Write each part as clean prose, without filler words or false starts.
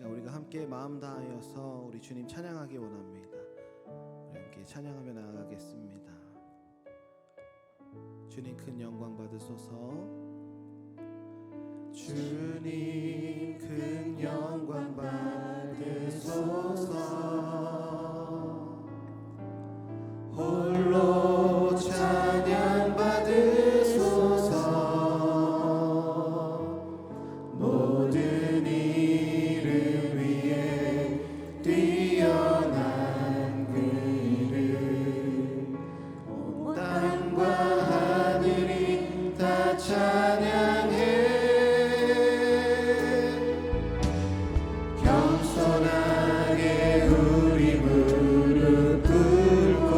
우리가 함께 마음 다하여서 우리 주님 찬양하기 원합니다. 우리 함께 찬양하며 나아가겠습니다. 주님 큰 영광 받으소서. 주님 큰 영광 받으소서. 홀로 찬양 받으소서. 모든 이름 위에 뛰어난 그 이름, 온 땅과 하늘이 다 찬양해. 겸손하게 우리 무릎 꿇고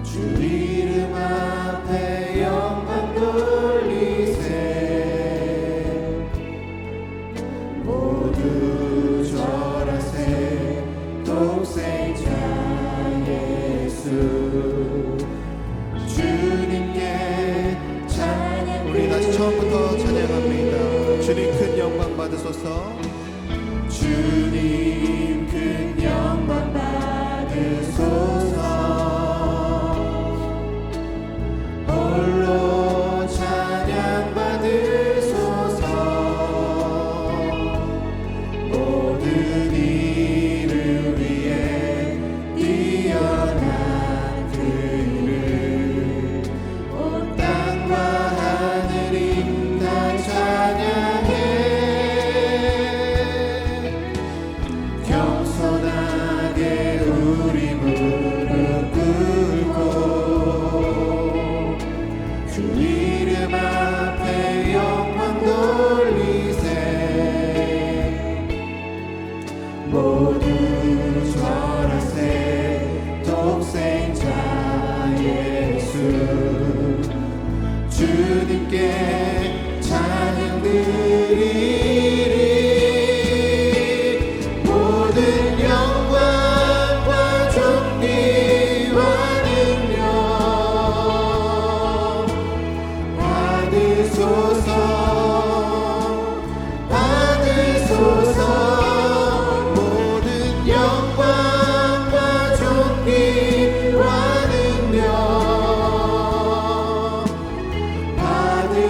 주 이름 앞에 영광 돌리세. 모두 절하세. 독생자 예수 주님께 찬양. 우리 다시 처음부터 찬양합니다. 주님 큰 영광 받으소서. 주님 큰 영광 받으소서. 홀로 찬양 받으소서. 모든 이름 위에 뛰어난 그 이름, 온 땅과 하늘이 다 찬양해. 겸손하게 우리 무릎 꿇고 주 이름 앞에 영광 돌리세. 모두 절하세. 독생자 예수 주님께 찬양 드리리. 모든 영광과 존귀와 능력 받으소서. 받으소서. 모든 영광과 존귀와 능력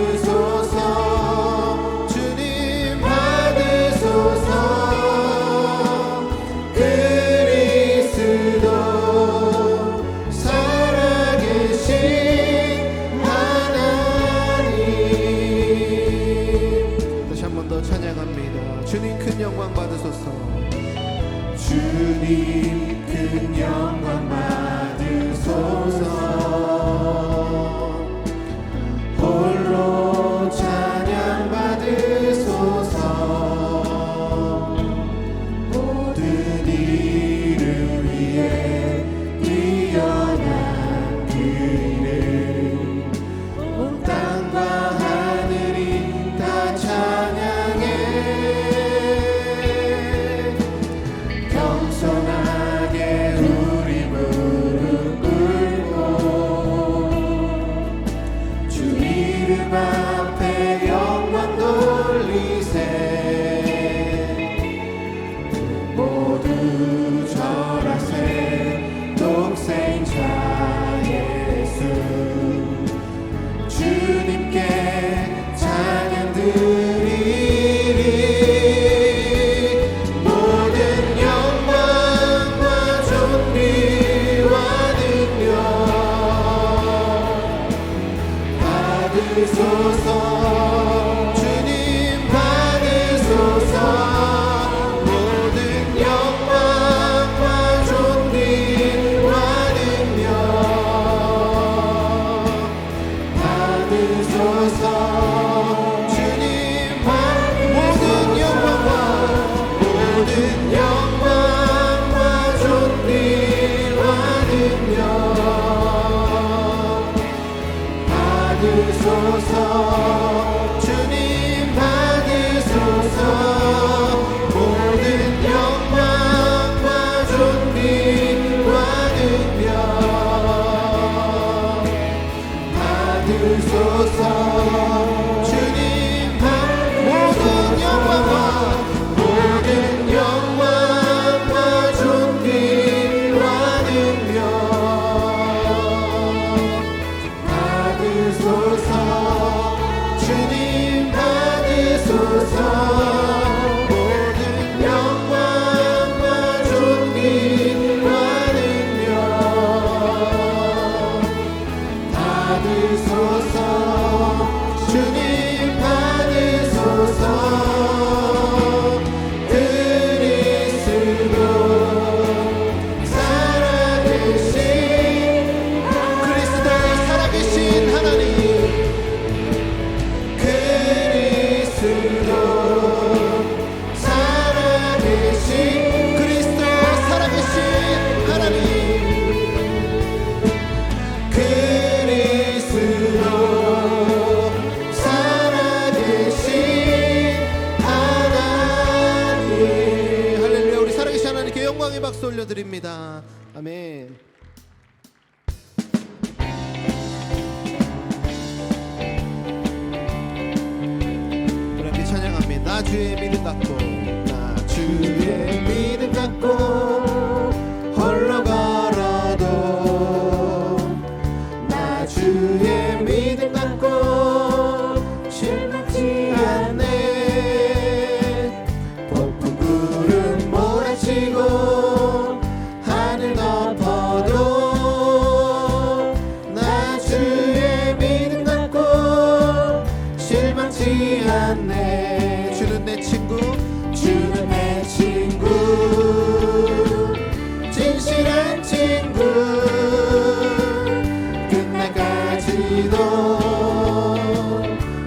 받으소서. 주님 받으소서. 그리스도 살아계신 하나님. 다시 한 번 더 찬양합니다. 주님 큰 영광 받으소서. 주님 큰 영광 받으소서. 홀로 찬양 받으소서. 모든 이름 위에 뛰어난 그 이름, 온 땅과 하늘이 다 찬양해. 겸손하게 우리 무릎 꿇고 주 이름 앞에 영광 돌리세. 모두 절하세. 독생자 예수 주님께 찬양 드리리. 모든 영광과 존귀와 능력 받으소서. 주님 받으소서. 모든 영광과 존귀와 능력 받으소서. 주님 모든 영광과 존귀와 능력 받으소서. 주님 받으소서. 모든 영광과 존귀와 능력 받으소서. 주님 모든 영광과 받으소서 주님 받으소서 영광의 박수 올려드립니다. 아멘. 우리 함께 찬양합니다. 나 주의 믿음 갖고 나 주의 믿음 갖고 홀로 걸어도 나 주의 믿음 갖고 실망치 않네. 폭풍 구름 몰아치고 하늘 덮어도 나 주의 믿음 갖고 실망치 않네. 주는 내 친구 주는 내 친구 진실한 친구 끝날까지도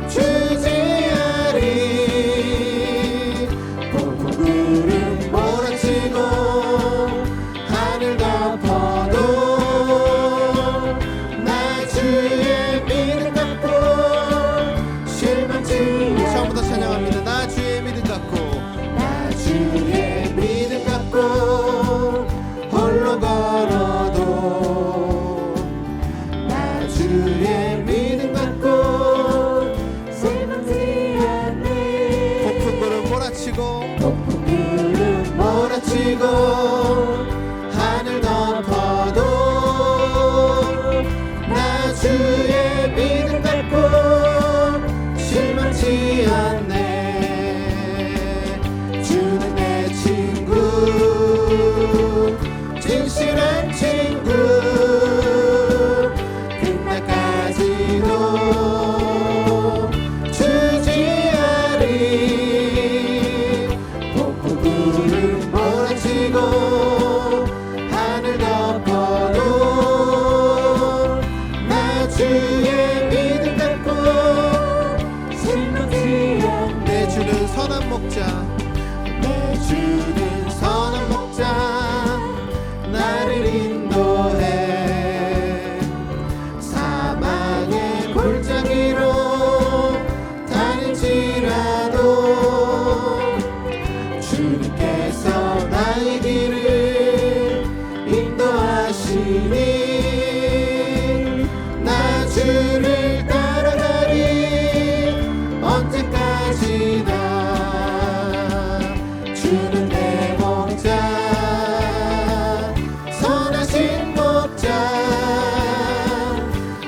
주지하리. 폭풍 구름 몰아치고 하늘 덮어도 나 주의 믿음 갖고 실망치. 처음부터 찬양합니다. 나 주의 믿음 갖고 나 주의 믿음 갖고 홀로 걸어도 나 주의 믿음 갖고 실망치 않네. 폭풍 구름 몰아치고 폭풍 구름 몰아치고 하늘 덮어도 나 주의 믿음 갖고 실망치 않네. 주는 내 친구 진실한 친구 끝날까지도 주지하리. 폭풍 구름 몰아치고 하늘 덮어도 나 주의 믿음 갖고 실망치 않네. 내 주는 선한 목자 내 주는 선한 목자 나를 인도해. 사망의 골짜기로 다닐지라도 주님께서 나의 길을 인도하시니 나 주를 따라가리 언제까지나. 주는 내 목자 선하신 목자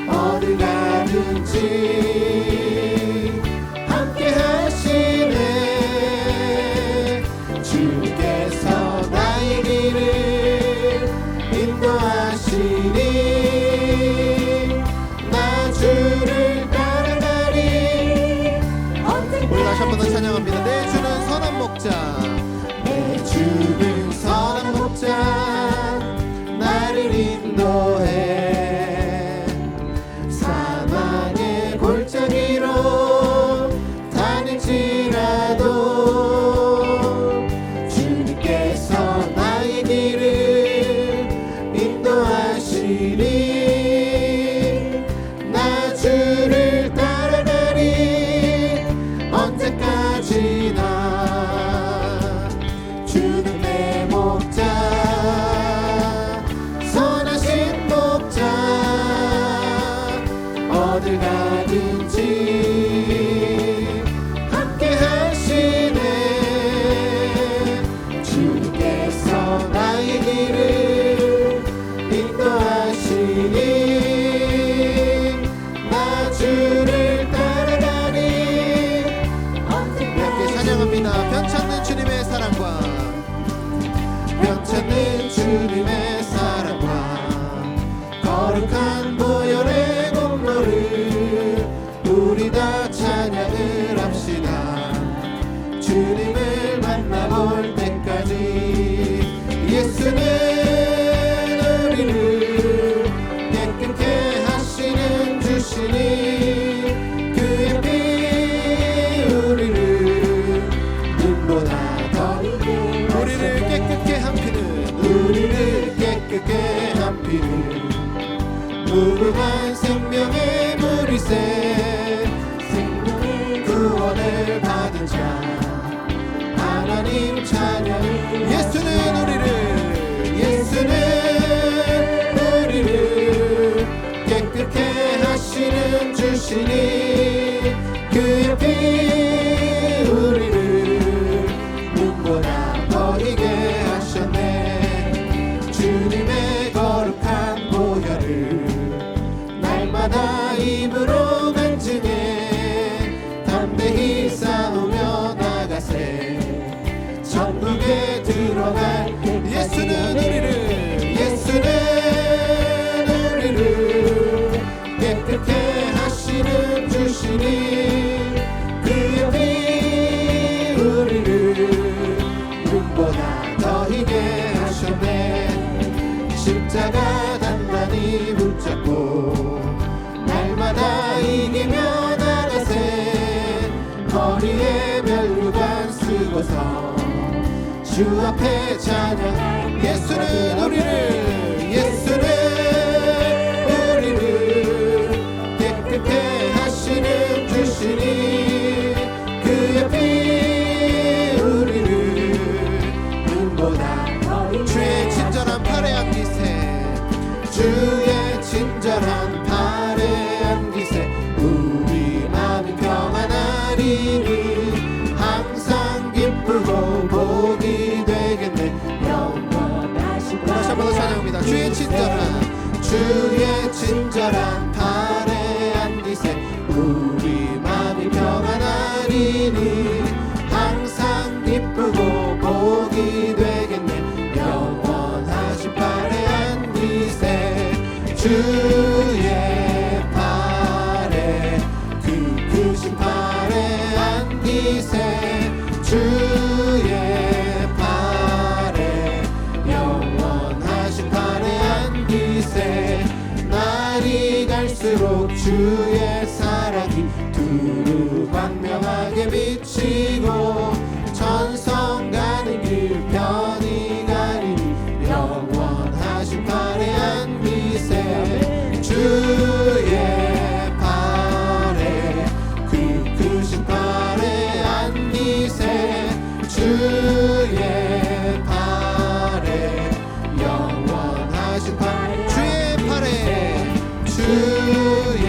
어디 가든지 함께 하시네. 주께서 나의 길을 인도하시니 나 주를 따라가리 언제까지. 우리 다시 한 번 더 찬양합니다. 내 주는 선한 목자 내 주는 선한 목자 나를 인도해. 사망의 골짜기로 다닐지라도 주님께서 나의 길을 인도하시니 나 주를 따라가리 언제까지나. 주는 내 목자 선하신 목자 어딜 가든지 함께 하시네. 주님께서 나의 길을 인도하시니 나 주를 따라가리 언제까지. 함께 찬양합니다. 변찮는 주님의 사랑과 변찮는 주님의 사랑과 거룩한 보혈의 공로를 우리 다 찬양을 합시다. 주님을 만나볼 때까지 예수는 우리를 깨끗게 하시는 주시니 그의 피 우리를 눈보다 더 우리를 깨끗게 한 피는 우리를 깨끗게 한 피는 무궁한 생명의 물이새 구원을 받은 자 하나님 찬양. 예수는 우리를 깨끗게 하시는 주시니 그의 피 우리를 눈보다 더 희게 하셨네. 주님의 거룩한 보혈을 날마다 입으로 간증해 담대히 싸우며 나가세. 천국에 들어갈 예수는 우리를 깨끗게 하시는 주시니 그의 피 우리를 눈보다 더 희게 하셨네. 십자가 단단히 붙잡고 날마다 이기며 나가세. 머리에 면류관 쓰고서 주 앞에 찬양. 예수는 우리를 깨끗게 하시는 주시니 그의 피 우리를 눈보다 주의 친절한 팔에 안기세. 주의 친절한 팔에 안기세. 우리 마음이 평안하리니 항상 기쁘고 복이 되겠네. 영원하신 다시 한번 더 찬양합니다. 주의 친절한 팔에 안기세. 우리 마음이 평안하리니 항상 기쁘고 복이 되겠네. 영원하신 팔에 안기세. 주의 팔에 그 크신 팔에 안기세. 주의 팔에 영원하신 팔에 안기세. 날이 갈수록 주의 사랑이 두루 광명하게 비치고 천성 가는 길 편히 가리니 영원하신 팔에 안기세. 주의 팔에 그 크신 팔에 안기세. 주의 팔에 영원하신 팔에 주의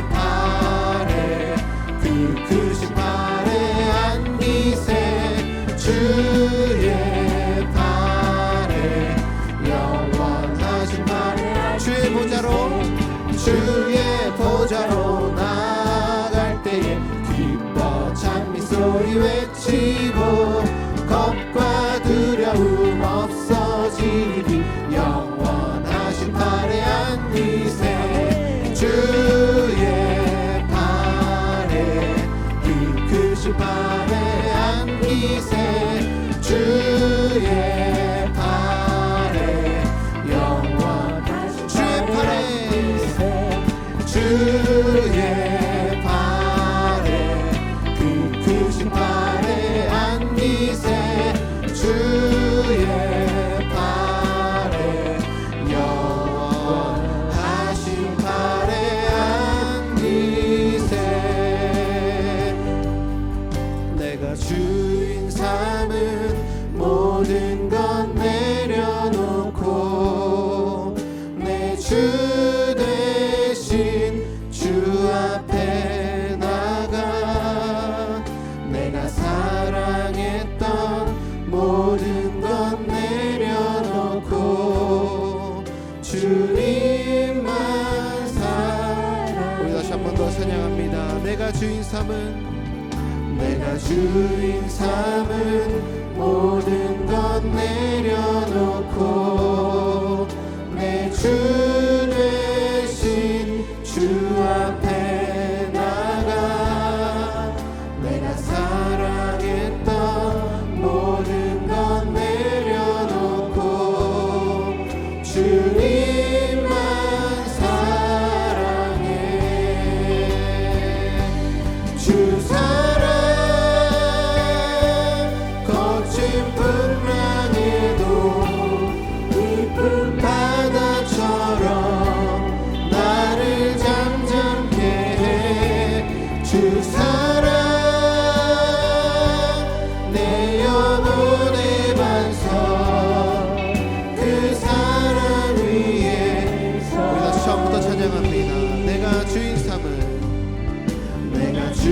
팔에 그 크신 팔에 안기세. 주의 팔에 영원하신 팔에 주의 보좌로 나아갈 때에 기뻐 찬미 소리 외치고 겁과 두려움 없어지니 영원하신 팔에 안기세. 주의 팔에 그 크신 팔에 안기세. 주의 팔에 영원하신 주의 팔에 그 크신 팔에 안기세. 주의 팔에 영원하신 팔에 안기세. 내가 주인 삼은 모든 것 내려놓고 내 주 대신 주 앞에 나가. 내가 사랑했던 모든 것 내려놓고 주님만 사랑. 우리 다시 한 번 더 찬양합니다. 내가 주인 삼은 모든 것 내려놓고 내 주 대신 주 앞에 나가.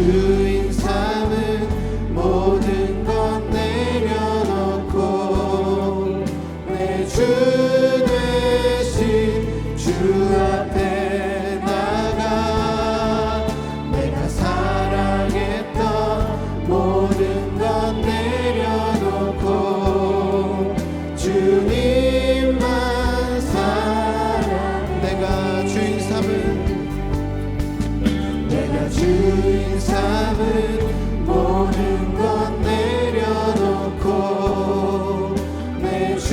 주인 삼은 모든 것 내려놓고 내 주 되신 주 앞에 나가 내가 사랑했던 모든 것 내려놓고 주님만 사랑 내가 주인 삼은 모든 것 내려놓고 내 주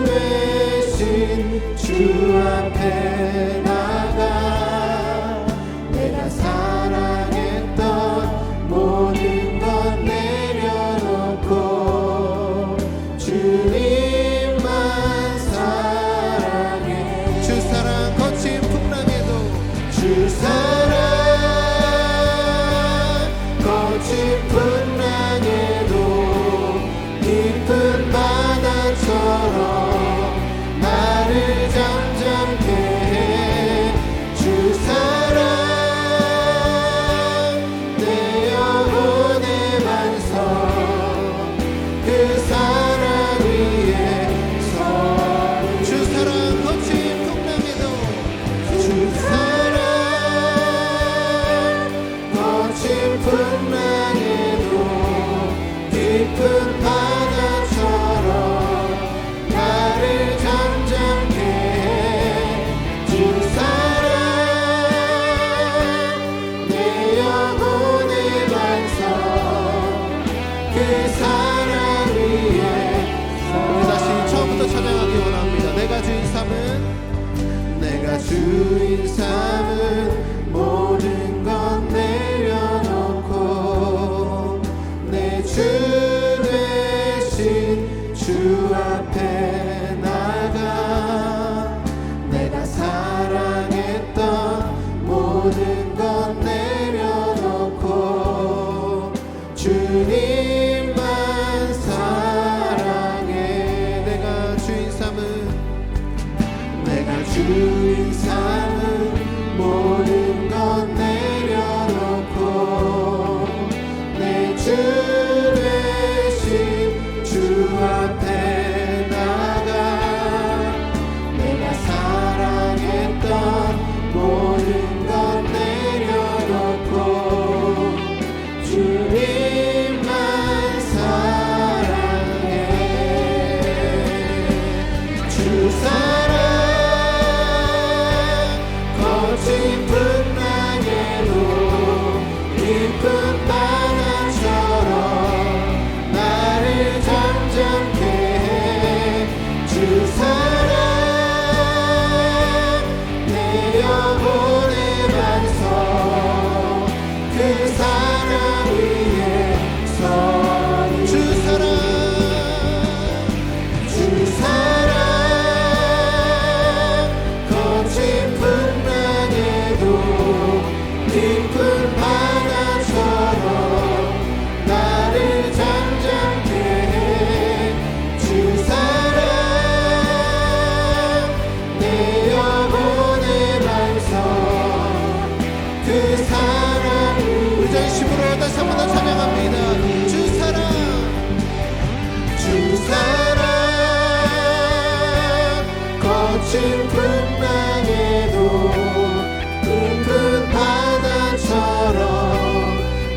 되신 주 앞에 나가 내가 사랑했던 모든 것 내려놓고 주님만 사랑해. 주 사랑 거친 풍랑에도 주 사랑 거친 풍랑에도 깊은 바다처럼 나를 잠잠케 해. 주 사랑 내 영혼의 반석 그 사랑 위에 서 주 사랑 거친 풍랑에도 주 사랑 거친 풍랑에도 깊은 바다처럼 나를 잠잠케 해. 주 사랑 내 영혼의 반석 그 사랑 위에 우리 다시 처음부터 찬양하기 원합니다. 내가 주인 삼은 모든 것 내려놓고 내 주 되신 주 앞에 나가 내가 사랑했던 모든 것 내려놓고 주님만 사랑해. 내가 주인 삼은 모든 것 내려놓고 내 주 되신 주 앞에 나가 내가 사랑했던 모든 것 내려놓고 주님만 사랑해. 주 사랑 거친 풍랑에도 깊은 바다처럼 나를 잠잠케 해. 주 사랑 내 영혼의 반석 그 사랑 위에 서 주 사랑 거친 풍랑에도 깊은 바다처럼 나를 잠잠케 해. 주 사랑 내 영혼의 반석 그 사랑 우리 전심으로 다시 한번 더 찬양합니다. 주 사랑 거친 풍랑에도 깊은 바다처럼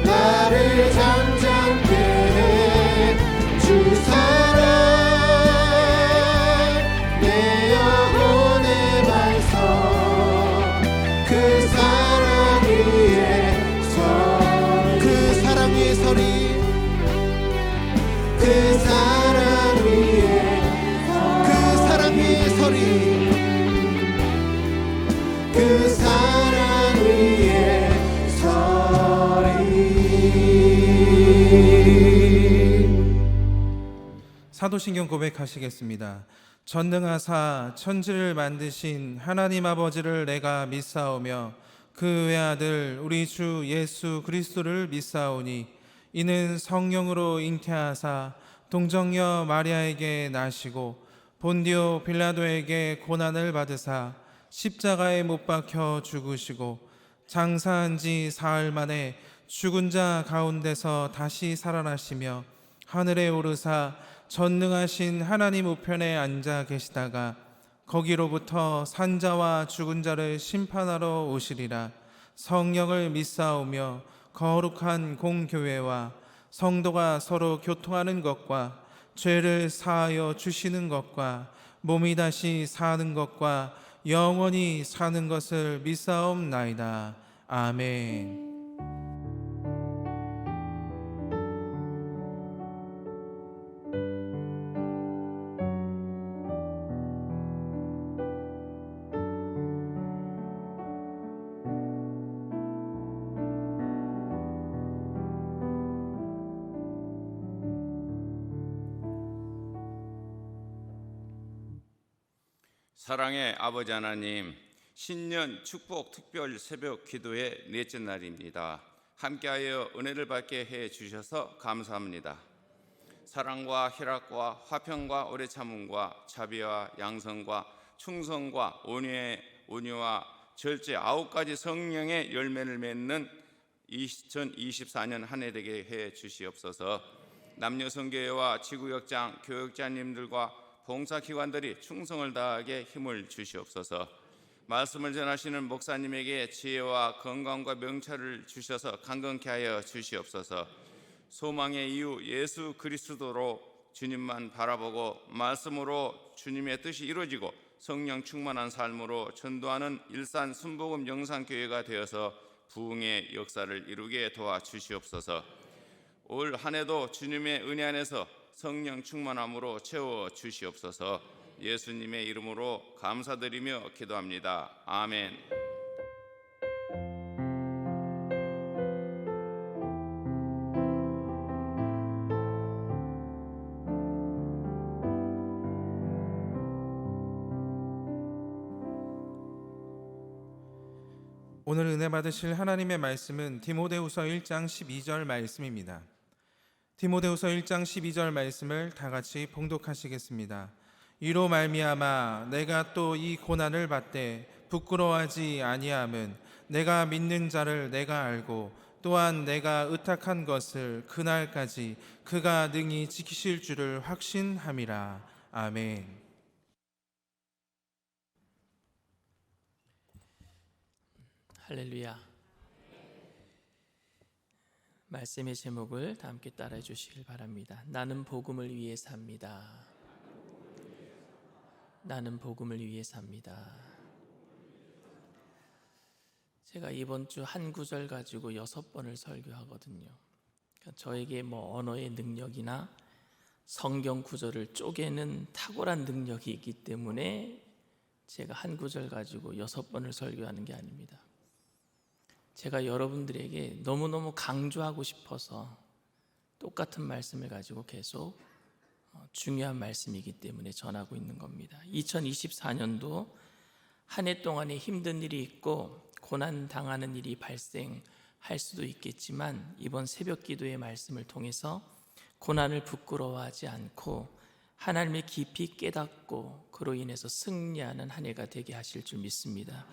나를 잠잠케 해. 주 사랑 내 영혼의 반석 그 사랑 위에 서 그 사랑 위에 서리 그 사랑 위에 서리 그 사랑 위에 서리. 사도신경 고백하시겠습니다. 전능하사 천지를 만드신 하나님 아버지를 내가 믿사오며 그 외아들 우리 주 예수 그리스도를 믿사오니 이는 성령으로 잉태하사 동정녀 마리아에게 나시고 본디오 빌라도에게 고난을 받으사 십자가에 못 박혀 죽으시고 장사한 지 사흘 만에 죽은 자 가운데서 다시 살아나시며 하늘에 오르사 전능하신 하나님 우편에 앉아 계시다가 거기로부터 산자와 죽은 자를 심판하러 오시리라. 성령을 믿사오며 거룩한 공교회와 성도가 서로 교통하는 것과 죄를 사하여 주시는 것과 몸이 다시 사는 것과 영원히 사는 것을 믿사옵나이다. 아멘. 사랑의 아버지 하나님, 신년 축복 특별 새벽 기도의 넷째 날입니다. 함께하여 은혜를 받게 해 주셔서 감사합니다. 사랑과 희락과 화평과 오래 참음과 자비와 양성과 충성과 온유와 절제 9가지 성령의 열매를 맺는 2024년 한 해 되게 해 주시옵소서. 남녀 성교회와 지구역장 교역자님들과 봉사기관들이 충성을 다하게 힘을 주시옵소서. 말씀을 전하시는 목사님에게 지혜와 건강과 명철을 주셔서 강건케 하여 주시옵소서. 소망의 이유 예수 그리스도로 주님만 바라보고 말씀으로 주님의 뜻이 이루어지고 성령 충만한 삶으로 전도하는 일산 순복음 영상교회가 되어서 부흥의 역사를 이루게 도와주시옵소서. 올 한 해도 주님의 은혜 안에서 성령 충만함으로 채워 주시옵소서. 예수님의 이름으로 감사드리며 기도합니다. 아멘. 오늘 은혜 받으실 하나님의 말씀은 디모데후서 1장 12절 말씀입니다. 디모데후서 1장 12절 말씀을 다 같이 봉독하시겠습니다. 이로 말미암아 내가 또 이 고난을 받되 부끄러워하지 아니함은 내가 믿는 자를 내가 알고 또한 내가 의탁한 것을 그날까지 그가 능히 지키실 줄을 확신함이라. 아멘. 할렐루야. 말씀의 제목을 다 함께 따라해 주시길 바랍니다. 나는 복음을 위해 삽니다. 나는 복음을 위해 삽니다. 제가 이번 주 한 구절 가지고 6번을 설교하거든요. 그러니까 저에게 언어의 능력이나 성경 구절을 쪼개는 탁월한 능력이 있기 때문에 제가 한 구절 가지고 6번을 설교하는 게 아닙니다. 제가 여러분들에게 너무너무 강조하고 싶어서 똑같은 말씀을 가지고 계속 중요한 말씀이기 때문에 전하고 있는 겁니다. 2024년도 한 해 동안에 힘든 일이 있고 고난 당하는 일이 발생할 수도 있겠지만 이번 새벽 기도의 말씀을 통해서 고난을 부끄러워하지 않고 하나님을 깊이 깨닫고 그로 인해서 승리하는 한 해가 되게 하실 줄 믿습니다.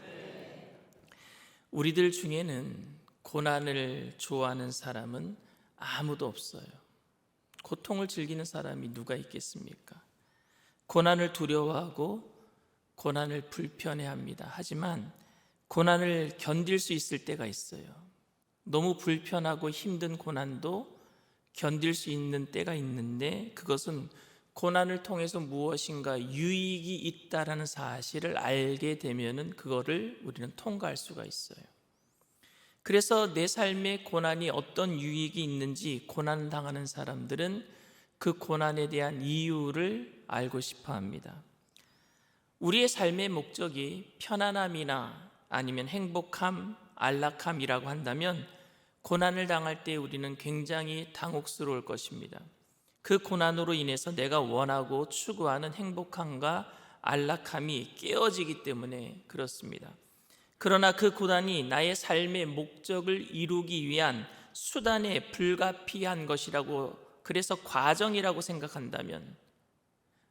우리들 중에는 고난을 좋아하는 사람은 아무도 없어요. 고통을 즐기는 사람이 누가 있겠습니까? 고난을 두려워하고 고난을 불편해합니다. 하지만 고난을 견딜 수 있을 때가 있어요. 너무 불편하고 힘든 고난도 견딜 수 있는 때가 있는데 그것은 고난을 통해서 무엇인가 유익이 있다라는 사실을 알게 되면은 그거를 우리는 통과할 수가 있어요. 그래서 내 삶에 고난이 어떤 유익이 있는지 고난 당하는 사람들은 그 고난에 대한 이유를 알고 싶어 합니다. 우리의 삶의 목적이 편안함이나 아니면 행복함, 안락함이라고 한다면 고난을 당할 때 우리는 굉장히 당혹스러울 것입니다. 그 고난으로 인해서 내가 원하고 추구하는 행복함과 안락함이 깨어지기 때문에 그렇습니다. 그러나 그 고난이 나의 삶의 목적을 이루기 위한 수단에 불가피한 것이라고, 그래서 과정이라고 생각한다면,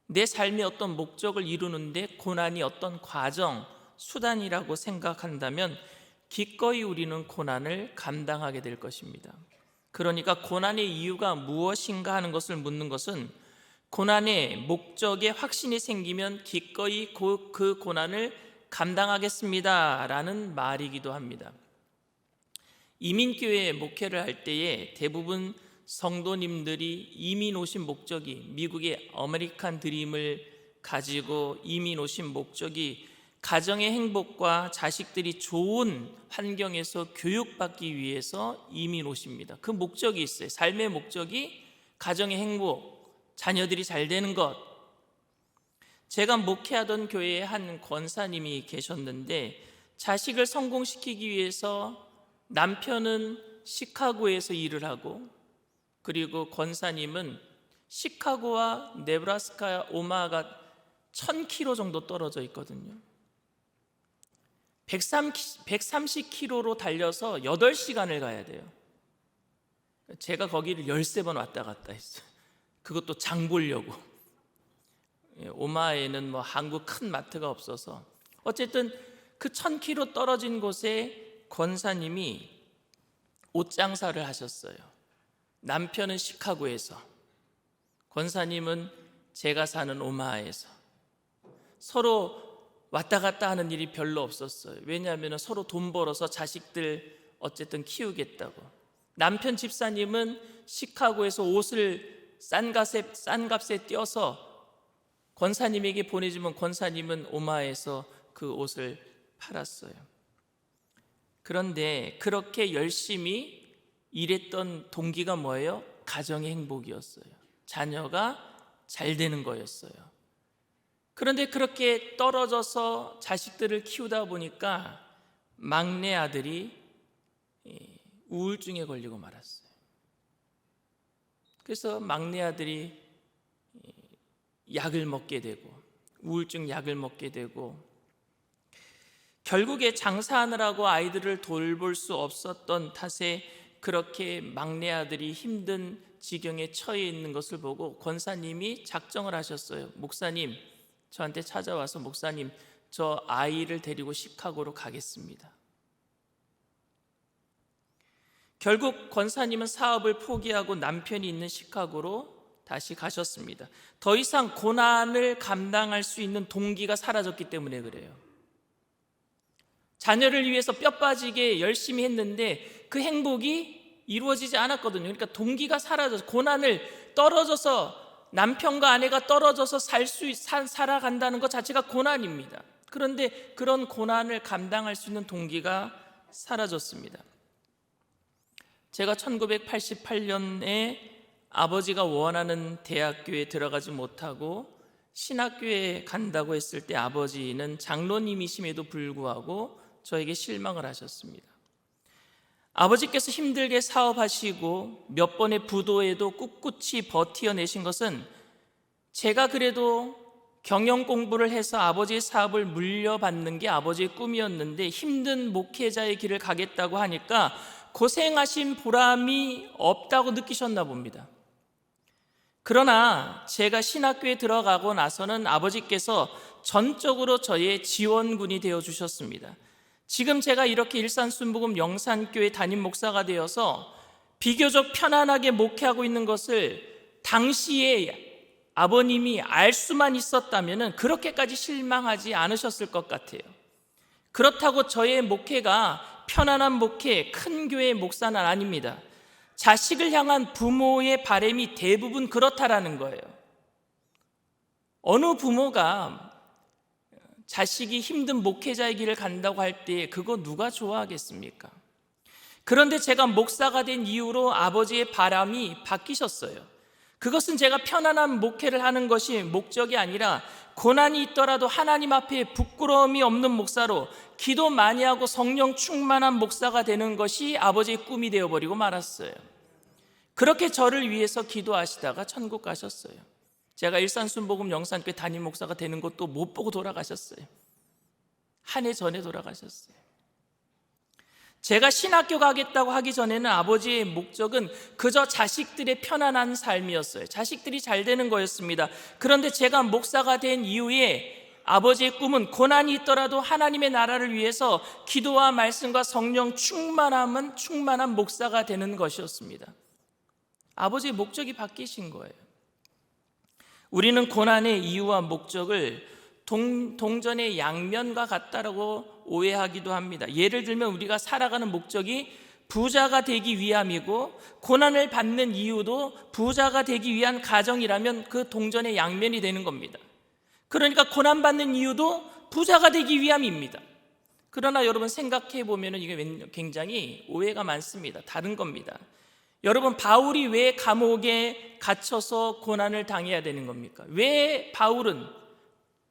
내 삶의 어떤 목적을 이루는데 고난이 어떤 과정, 수단이라고 생각한다면 기꺼이 우리는 고난을 감당하게 될 것입니다. 그러니까 고난의 이유가 무엇인가 하는 것을 묻는 것은 고난의 목적에 확신이 생기면 기꺼이 그 고난을 감당하겠습니다 라는 말이기도 합니다. 이민교회 목회를 할 때에 대부분 성도님들이 이민 오신 목적이, 미국의 아메리칸 드림을 가지고 이민 오신 목적이 가정의 행복과 자식들이 좋은 환경에서 교육받기 위해서 이민 오십니다. 그 목적이 있어요. 삶의 목적이 가정의 행복, 자녀들이 잘 되는 것. 제가 목회하던 교회에 한 권사님이 계셨는데 자식을 성공시키기 위해서 남편은 시카고에서 일을 하고, 그리고 권사님은 시카고와 네브라스카 오마하가 1000km 정도 떨어져 있거든요. 130km로 달려서 8시간을 가야 돼요. 제가 거기를 13번 왔다 갔다 했어요. 그것도 장 보려고. 오마하에는 뭐 한국 큰 마트가 없어서. 어쨌든 그 1000km 떨어진 곳에 권사님이 옷장사를 하셨어요. 남편은 시카고에서, 권사님은 제가 사는 오마하에서. 서로 왔다 갔다 하는 일이 별로 없었어요. 왜냐하면 서로 돈 벌어서 자식들 어쨌든 키우겠다고. 남편 집사님은 시카고에서 옷을 싼 값에 떼어서 권사님에게 보내주면 권사님은 오마하에서 그 옷을 팔았어요. 그런데 그렇게 열심히 일했던 동기가 뭐예요? 가정의 행복이었어요. 자녀가 잘 되는 거였어요. 그런데 그렇게 떨어져서 자식들을 키우다 보니까 막내 아들이 우울증에 걸리고 말았어요. 그래서 막내 아들이 약을 먹게 되고, 우울증 약을 먹게 되고, 결국에 장사하느라고 아이들을 돌볼 수 없었던 탓에 그렇게 막내 아들이 힘든 지경에 처해 있는 것을 보고 권사님이 작정을 하셨어요. 목사님, 저한테 찾아와서 목사님, 저 아이를 데리고 시카고로 가겠습니다. 결국 권사님은 사업을 포기하고 남편이 있는 시카고로 다시 가셨습니다. 더 이상 고난을 감당할 수 있는 동기가 사라졌기 때문에 그래요. 자녀를 위해서 뼈 빠지게 열심히 했는데 그 행복이 이루어지지 않았거든요. 그러니까 동기가 사라져서, 고난을 떨어져서, 남편과 아내가 떨어져서 살아간다는 것 자체가 고난입니다. 그런데 그런 고난을 감당할 수 있는 동기가 사라졌습니다. 제가 1988년에 아버지가 원하는 대학교에 들어가지 못하고 신학교에 간다고 했을 때 아버지는 장로님이심에도 불구하고 저에게 실망을 하셨습니다. 아버지께서 힘들게 사업하시고 몇 번의 부도에도 꿋꿋이 버티어내신 것은 제가 그래도 경영 공부를 해서 아버지의 사업을 물려받는 게 아버지의 꿈이었는데 힘든 목회자의 길을 가겠다고 하니까 고생하신 보람이 없다고 느끼셨나 봅니다. 그러나 제가 신학교에 들어가고 나서는 아버지께서 전적으로 저의 지원군이 되어주셨습니다. 지금 제가 이렇게 일산순복음 영산교회 담임 목사가 되어서 비교적 편안하게 목회하고 있는 것을 당시에 아버님이 알 수만 있었다면 그렇게까지 실망하지 않으셨을 것 같아요. 그렇다고 저의 목회가 편안한 목회, 큰 교회의 목사는 아닙니다. 자식을 향한 부모의 바람이 대부분 그렇다라는 거예요. 어느 부모가 자식이 힘든 목회자의 길을 간다고 할 때 그거 누가 좋아하겠습니까? 그런데 제가 목사가 된 이후로 아버지의 바람이 바뀌셨어요. 그것은 제가 편안한 목회를 하는 것이 목적이 아니라 고난이 있더라도 하나님 앞에 부끄러움이 없는 목사로 기도 많이 하고 성령 충만한 목사가 되는 것이 아버지의 꿈이 되어버리고 말았어요. 그렇게 저를 위해서 기도하시다가 천국 가셨어요. 제가 일산순복음 영산교회 담임 목사가 되는 것도 못 보고 돌아가셨어요. 한 해 전에 돌아가셨어요. 제가 신학교 가겠다고 하기 전에는 아버지의 목적은 그저 자식들의 편안한 삶이었어요. 자식들이 잘 되는 거였습니다. 그런데 제가 목사가 된 이후에 아버지의 꿈은 고난이 있더라도 하나님의 나라를 위해서 기도와 말씀과 성령 충만한 목사가 되는 것이었습니다. 아버지의 목적이 바뀌신 거예요. 우리는 고난의 이유와 목적을 동전의 양면과 같다라고 오해하기도 합니다. 예를 들면 우리가 살아가는 목적이 부자가 되기 위함이고 고난을 받는 이유도 부자가 되기 위한 가정이라면 그 동전의 양면이 되는 겁니다. 그러니까 고난받는 이유도 부자가 되기 위함입니다. 그러나 여러분 생각해 보면 이게 굉장히 오해가 많습니다. 다른 겁니다. 여러분, 바울이 왜 감옥에 갇혀서 고난을 당해야 되는 겁니까? 왜 바울은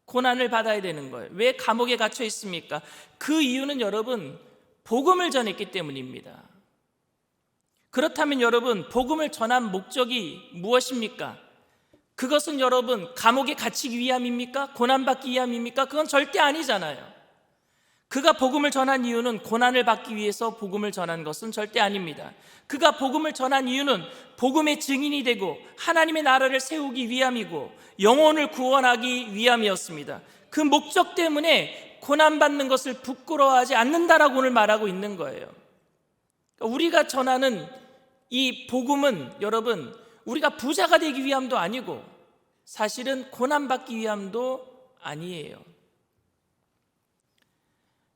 고난을 받아야 되는 거예요? 왜 감옥에 갇혀 있습니까? 그 이유는 여러분, 복음을 전했기 때문입니다. 그렇다면 여러분, 복음을 전한 목적이 무엇입니까? 그것은 여러분, 감옥에 갇히기 위함입니까? 고난받기 위함입니까? 그건 절대 아니잖아요. 그가 복음을 전한 이유는 고난을 받기 위해서 복음을 전한 것은 절대 아닙니다. 그가 복음을 전한 이유는 복음의 증인이 되고 하나님의 나라를 세우기 위함이고 영혼을 구원하기 위함이었습니다. 그 목적 때문에 고난받는 것을 부끄러워하지 않는다라고 오늘 말하고 있는 거예요. 우리가 전하는 이 복음은 여러분, 우리가 부자가 되기 위함도 아니고 사실은 고난받기 위함도 아니에요.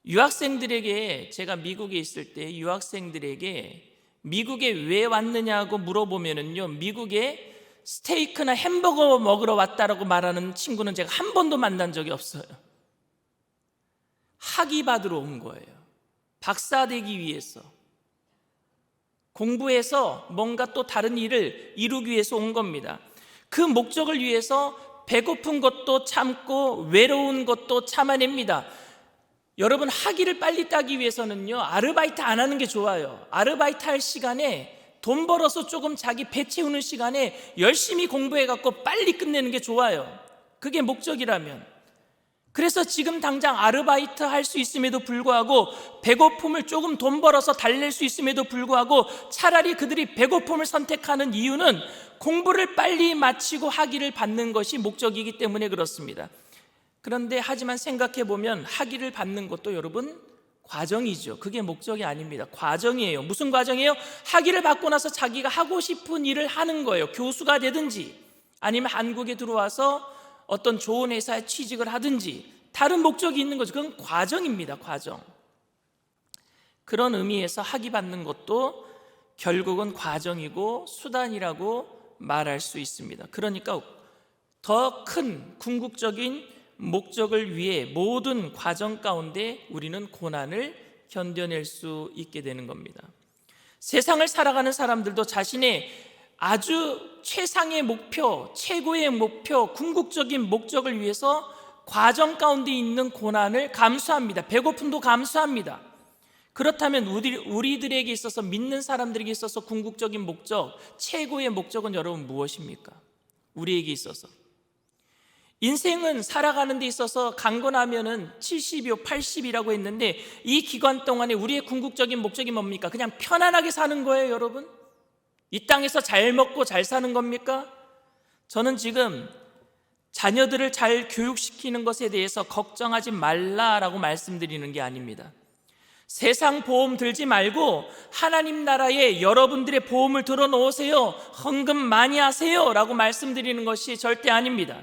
유학생들에게, 제가 미국에 있을 때 유학생들에게 미국에 왜 왔느냐고 물어보면은요, 미국에 스테이크나 햄버거 먹으러 왔다라고 말하는 친구는 제가 한 번도 만난 적이 없어요. 학위 받으러 온 거예요. 박사 되기 위해서, 공부해서 뭔가 또 다른 일을 이루기 위해서 온 겁니다. 그 목적을 위해서 배고픈 것도 참고 외로운 것도 참아냅니다. 여러분, 학위를 빨리 따기 위해서는요, 아르바이트 안 하는 게 좋아요. 아르바이트 할 시간에 돈 벌어서 조금 자기 배 채우는 시간에 열심히 공부해갖고 빨리 끝내는 게 좋아요. 그게 목적이라면. 그래서 지금 당장 아르바이트 할 수 있음에도 불구하고 배고픔을 조금 돈 벌어서 달랠 수 있음에도 불구하고 차라리 그들이 배고픔을 선택하는 이유는 공부를 빨리 마치고 학위를 받는 것이 목적이기 때문에 그렇습니다. 그런데 하지만 생각해 보면 학위를 받는 것도 여러분 과정이죠. 그게 목적이 아닙니다. 과정이에요. 무슨 과정이에요? 학위를 받고 나서 자기가 하고 싶은 일을 하는 거예요. 교수가 되든지 아니면 한국에 들어와서 어떤 좋은 회사에 취직을 하든지 다른 목적이 있는 거죠. 그건 과정입니다. 과정. 그런 의미에서 학위 받는 것도 결국은 과정이고 수단이라고 말할 수 있습니다. 그러니까 더 큰 궁극적인 목적을 위해 모든 과정 가운데 우리는 고난을 견뎌낼 수 있게 되는 겁니다. 세상을 살아가는 사람들도 자신의 아주 최상의 목표, 최고의 목표, 궁극적인 목적을 위해서 과정 가운데 있는 고난을 감수합니다. 배고픔도 감수합니다. 그렇다면 우리들에게 있어서, 믿는 사람들에게 있어서 궁극적인 목적, 최고의 목적은 여러분 무엇입니까? 우리에게 있어서 인생은 살아가는 데 있어서 강건하면은 70이요 80이라고 했는데 이 기간 동안에 우리의 궁극적인 목적이 뭡니까? 그냥 편안하게 사는 거예요, 여러분? 이 땅에서 잘 먹고 잘 사는 겁니까? 저는 지금 자녀들을 잘 교육시키는 것에 대해서 걱정하지 말라라고 말씀드리는 게 아닙니다. 세상 보험 들지 말고 하나님 나라에 여러분들의 보험을 들어놓으세요. 헌금 많이 하세요 라고 말씀드리는 것이 절대 아닙니다.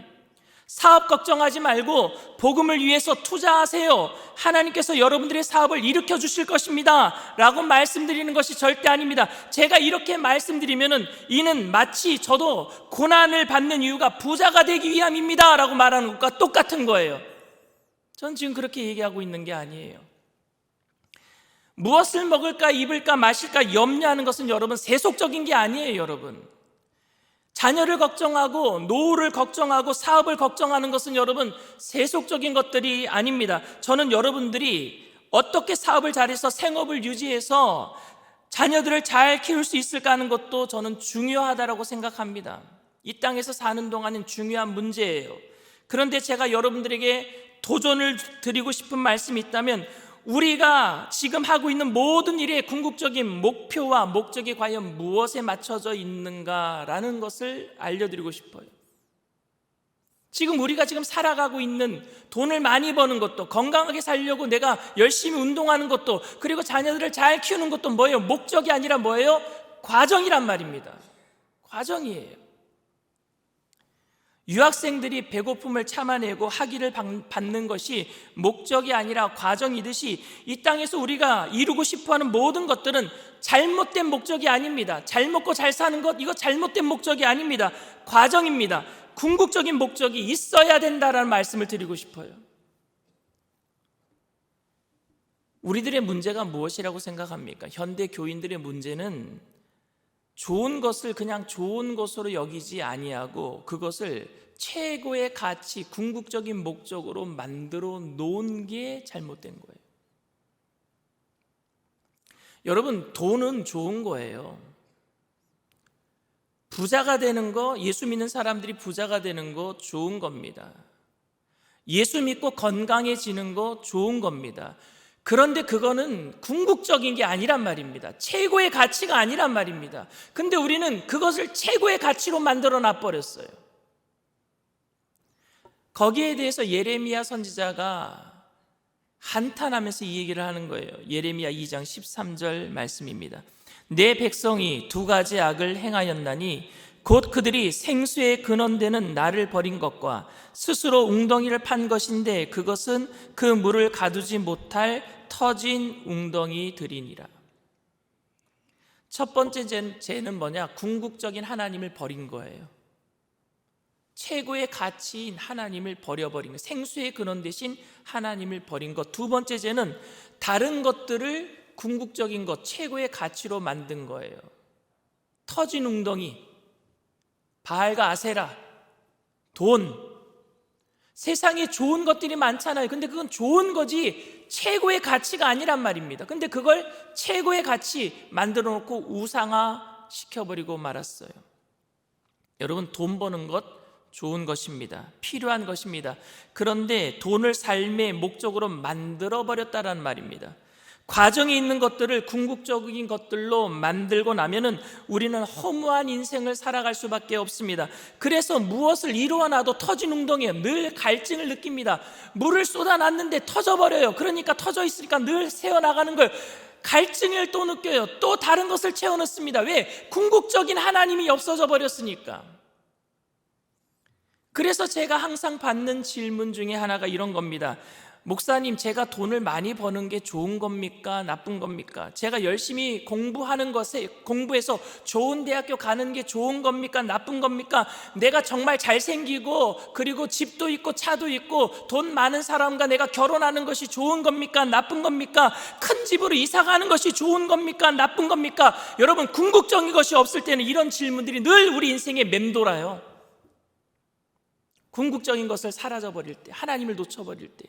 사업 걱정하지 말고 복음을 위해서 투자하세요. 하나님께서 여러분들의 사업을 일으켜 주실 것입니다 라고 말씀드리는 것이 절대 아닙니다. 제가 이렇게 말씀드리면은 이는 마치 저도 고난을 받는 이유가 부자가 되기 위함입니다 라고 말하는 것과 똑같은 거예요. 전 지금 그렇게 얘기하고 있는 게 아니에요. 무엇을 먹을까 입을까 마실까 염려하는 것은 여러분 세속적인 게 아니에요. 여러분, 자녀를 걱정하고 노후를 걱정하고 사업을 걱정하는 것은 여러분 세속적인 것들이 아닙니다. 저는 여러분들이 어떻게 사업을 잘해서 생업을 유지해서 자녀들을 잘 키울 수 있을까 하는 것도 저는 중요하다고 생각합니다. 이 땅에서 사는 동안은 중요한 문제예요. 그런데 제가 여러분들에게 도전을 드리고 싶은 말씀이 있다면 우리가 지금 하고 있는 모든 일의 궁극적인 목표와 목적이 과연 무엇에 맞춰져 있는가라는 것을 알려드리고 싶어요. 지금 우리가 지금 살아가고 있는, 돈을 많이 버는 것도, 건강하게 살려고 내가 열심히 운동하는 것도, 그리고 자녀들을 잘 키우는 것도 뭐예요? 목적이 아니라 뭐예요? 과정이란 말입니다. 과정이에요. 유학생들이 배고픔을 참아내고 학위를 받는 것이 목적이 아니라 과정이듯이 이 땅에서 우리가 이루고 싶어하는 모든 것들은 잘못된 목적이 아닙니다. 잘 먹고 잘 사는 것, 이거 잘못된 목적이 아닙니다. 과정입니다. 궁극적인 목적이 있어야 된다라는 말씀을 드리고 싶어요. 우리들의 문제가 무엇이라고 생각합니까? 현대 교인들의 문제는 좋은 것을 그냥 좋은 것으로 여기지 아니하고 그것을 최고의 가치, 궁극적인 목적으로 만들어 놓은 게 잘못된 거예요. 여러분, 돈은 좋은 거예요. 부자가 되는 거, 예수 믿는 사람들이 부자가 되는 거 좋은 겁니다. 예수 믿고 건강해지는 거 좋은 겁니다. 그런데 그거는 궁극적인 게 아니란 말입니다. 최고의 가치가 아니란 말입니다. 근데 우리는 그것을 최고의 가치로 만들어 놔버렸어요. 거기에 대해서 예레미야 선지자가 한탄하면서 이 얘기를 하는 거예요. 예레미야 2장 13절 말씀입니다. 내 백성이 두 가지 악을 행하였나니 곧 그들이 생수의 근원되는 나를 버린 것과 스스로 웅덩이를 판 것인데 그것은 그 물을 가두지 못할 터진 웅덩이들이니라. 첫 번째 죄는 뭐냐? 궁극적인 하나님을 버린 거예요. 최고의 가치인 하나님을 버려버린 것, 생수의 근원 대신 하나님을 버린 것. 두 번째 죄는 다른 것들을 궁극적인 것, 최고의 가치로 만든 거예요. 터진 웅덩이, 바알과 아세라, 돈, 세상에 좋은 것들이 많잖아요. 근데 그건 좋은 거지 최고의 가치가 아니란 말입니다. 근데 그걸 최고의 가치 만들어 놓고 우상화 시켜버리고 말았어요. 여러분, 돈 버는 것 좋은 것입니다. 필요한 것입니다. 그런데 돈을 삶의 목적으로 만들어 버렸다는 말입니다. 과정에 있는 것들을 궁극적인 것들로 만들고 나면은 우리는 허무한 인생을 살아갈 수밖에 없습니다. 그래서 무엇을 이루어놔도 터진 웅덩이에 늘 갈증을 느낍니다. 물을 쏟아놨는데 터져버려요. 그러니까 터져 있으니까 늘 새어나가는 거예요. 갈증을 또 느껴요. 또 다른 것을 채워넣습니다. 왜? 궁극적인 하나님이 없어져 버렸으니까. 그래서 제가 항상 받는 질문 중에 하나가 이런 겁니다. 목사님, 제가 돈을 많이 버는 게 좋은 겁니까? 나쁜 겁니까? 제가 열심히 공부해서 좋은 대학교 가는 게 좋은 겁니까? 나쁜 겁니까? 내가 정말 잘생기고 그리고 집도 있고 차도 있고 돈 많은 사람과 내가 결혼하는 것이 좋은 겁니까? 나쁜 겁니까? 큰 집으로 이사 가는 것이 좋은 겁니까? 나쁜 겁니까? 여러분, 궁극적인 것이 없을 때는 이런 질문들이 늘 우리 인생에 맴돌아요. 궁극적인 것을 사라져버릴 때, 하나님을 놓쳐버릴 때,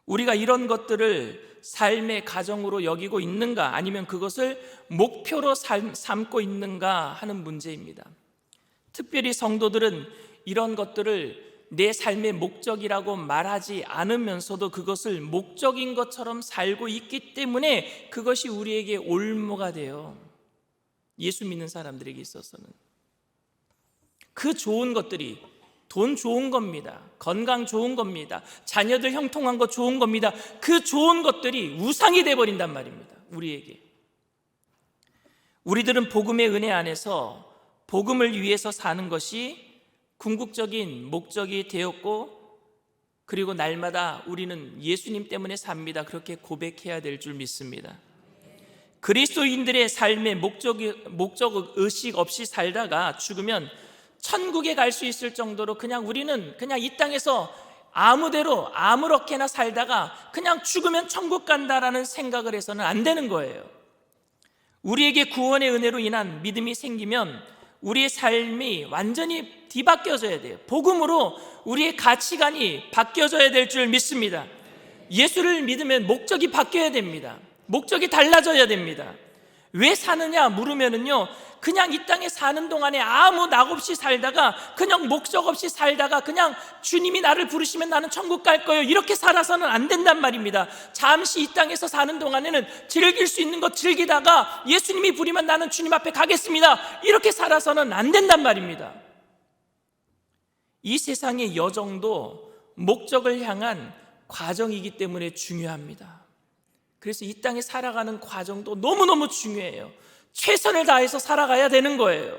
우리가 이런 것들을 삶의 가정으로 여기고 있는가, 아니면 그것을 목표로 삼고 있는가 하는 문제입니다. 특별히 성도들은 이런 것들을 내 삶의 목적이라고 말하지 않으면서도 그것을 목적인 것처럼 살고 있기 때문에 그것이 우리에게 올무가 돼요. 예수 믿는 사람들에게 있어서는 그 좋은 것들이, 돈 좋은 겁니다. 건강 좋은 겁니다. 자녀들 형통한 거 좋은 겁니다. 그 좋은 것들이 우상이 돼버린단 말입니다. 우리에게. 우리들은 복음의 은혜 안에서 복음을 위해서 사는 것이 궁극적인 목적이 되었고, 그리고 날마다 우리는 예수님 때문에 삽니다. 그렇게 고백해야 될 줄 믿습니다. 그리스도인들의 삶의 목적 의식 없이 살다가 죽으면 천국에 갈 수 있을 정도로 우리는 그냥 이 땅에서 아무데로 아무렇게나 살다가 그냥 죽으면 천국 간다라는 생각을 해서는 안 되는 거예요. 우리에게 구원의 은혜로 인한 믿음이 생기면 우리의 삶이 완전히 뒤바뀌어져야 돼요. 복음으로 우리의 가치관이 바뀌어져야 될 줄 믿습니다. 예수를 믿으면 목적이 바뀌어야 됩니다. 목적이 달라져야 됩니다. 왜 사느냐 물으면은요, 그냥 이 땅에 사는 동안에 아무 낙 없이 살다가, 그냥 목적 없이 살다가, 그냥 주님이 나를 부르시면 나는 천국 갈 거예요, 이렇게 살아서는 안 된단 말입니다. 잠시 이 땅에서 사는 동안에는 즐길 수 있는 것 즐기다가 예수님이 부르면 나는 주님 앞에 가겠습니다, 이렇게 살아서는 안 된단 말입니다. 이 세상의 여정도 목적을 향한 과정이기 때문에 중요합니다. 그래서 이 땅에 살아가는 과정도 너무너무 중요해요. 최선을 다해서 살아가야 되는 거예요.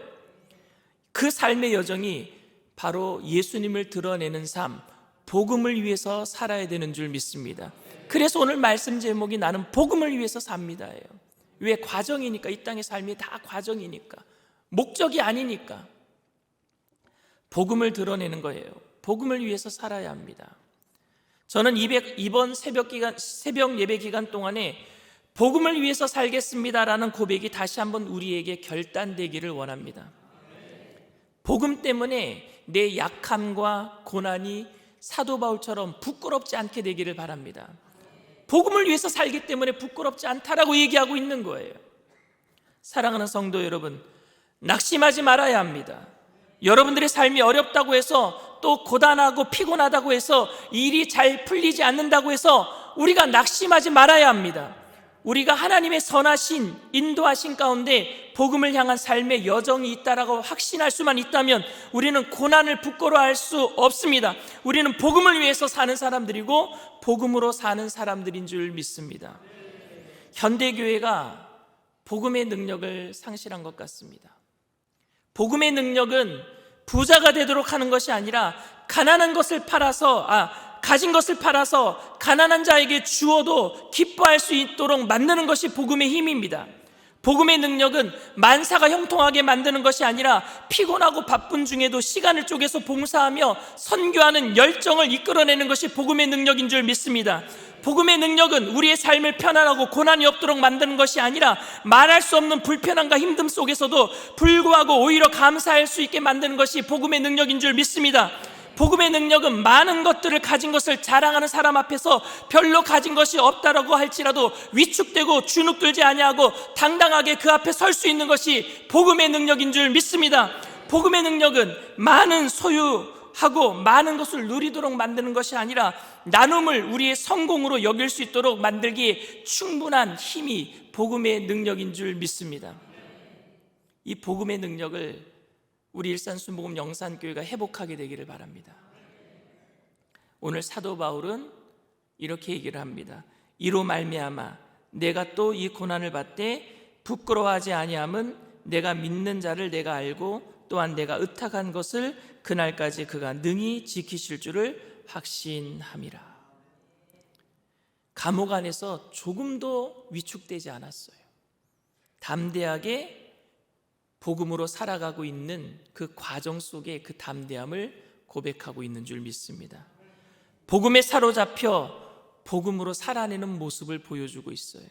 그 삶의 여정이 바로 예수님을 드러내는 삶, 복음을 위해서 살아야 되는 줄 믿습니다. 그래서 오늘 말씀 제목이 나는 복음을 위해서 삽니다예요. 왜? 과정이니까. 이 땅의 삶이 다 과정이니까, 목적이 아니니까. 복음을 드러내는 거예요. 복음을 위해서 살아야 합니다. 저는 이번 새벽 예배 기간 동안에 복음을 위해서 살겠습니다라는 고백이 다시 한번 우리에게 결단되기를 원합니다. 복음 때문에 내 약함과 고난이 사도 바울처럼 부끄럽지 않게 되기를 바랍니다. 복음을 위해서 살기 때문에 부끄럽지 않다라고 얘기하고 있는 거예요. 사랑하는 성도 여러분, 낙심하지 말아야 합니다. 여러분들의 삶이 어렵다고 해서, 또 고단하고 피곤하다고 해서, 일이 잘 풀리지 않는다고 해서 우리가 낙심하지 말아야 합니다. 우리가 하나님의 선하신 인도하신 가운데 복음을 향한 삶의 여정이 있다라고 확신할 수만 있다면 우리는 고난을 부끄러워할 수 없습니다. 우리는 복음을 위해서 사는 사람들이고 복음으로 사는 사람들인 줄 믿습니다. 현대교회가 복음의 능력을 상실한 것 같습니다. 복음의 능력은 부자가 되도록 하는 것이 아니라 가난한 것을 팔아서 가진 것을 팔아서 가난한 자에게 주어도 기뻐할 수 있도록 만드는 것이 복음의 힘입니다. 복음의 능력은 만사가 형통하게 만드는 것이 아니라 피곤하고 바쁜 중에도 시간을 쪼개서 봉사하며 선교하는 열정을 이끌어내는 것이 복음의 능력인 줄 믿습니다. 복음의 능력은 우리의 삶을 편안하고 고난이 없도록 만드는 것이 아니라 말할 수 없는 불편함과 힘듦 속에서도 불구하고 오히려 감사할 수 있게 만드는 것이 복음의 능력인 줄 믿습니다. 복음의 능력은 많은 것들을 가진 것을 자랑하는 사람 앞에서 별로 가진 것이 없다라고 할지라도 위축되고 주눅들지 아니하고 당당하게 그 앞에 설 수 있는 것이 복음의 능력인 줄 믿습니다. 복음의 능력은 많은 소유하고 많은 것을 누리도록 만드는 것이 아니라 나눔을 우리의 성공으로 여길 수 있도록 만들기에 충분한 힘이 복음의 능력인 줄 믿습니다. 이 복음의 능력을 우리 일산순복음 영산교회가 회복하게 되기를 바랍니다. 오늘 사도 바울은 이렇게 얘기를 합니다. 이로 말미암아 내가 또 이 고난을 받되 부끄러워하지 아니함은 내가 믿는 자를 내가 알고 또한 내가 의탁한 것을 그날까지 그가 능히 지키실 줄을 확신함이라. 감옥 안에서 조금도 위축되지 않았어요. 담대하게 복음으로 살아가고 있는 그 과정 속에 그 담대함을 고백하고 있는 줄 믿습니다. 복음에 사로잡혀 복음으로 살아내는 모습을 보여주고 있어요.